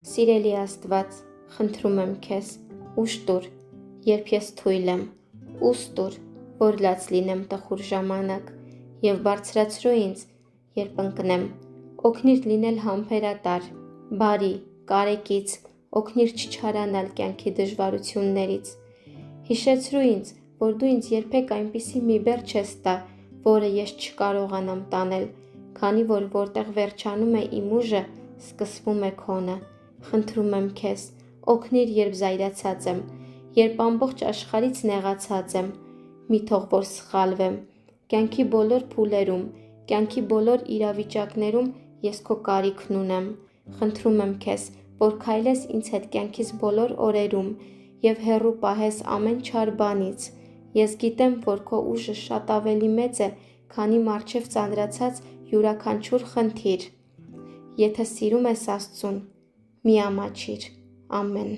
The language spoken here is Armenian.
Սիրելի Աստված, խնդրում եմ քեզ, ուժ տուր, երբ ես թույլ եմ, ուս տուր, որ լաց լինեմ տխուր ժամանակ, և բարձրացրու ինձ, երբ ընկնեմ, օգնիր լինել համբերատար, բարի, կարեկից, օգնիր չչարանալ կյանքի դժվարություններից, հիշեցրու ինձ, որ դու ինձ երբեք այնպիսի մի բեռ չես տա, որը ես չկարողանամ տանել, քանի որ որտեղ վերջանում է իմ ուժը, սկսվում է քոնը, խնդրում եմ քեզ, օգնիր, երբ զայրացած եմ, երբ ամբողջ աշխարհից նեղացած եմ, մի թող որ սխալվեմ, կյանքի բոլոր փուլերում, կյանքի բոլոր իրավիճակներում ես քո կարիքն ունեմ, խնդրում եմ քեզ, որ քայլես ինձ հետ կյանքիս բոլոր օրերում և հեռու պահես ամեն չար բանից, ես գիտեմ, որ քո ուժը շատ ավելի մեծ է, քանի մառչև ծանրացած յուրաքանչյուր խնդիր, եթե սիրում ես Աստծուն, մի ամաչիր, ամեն։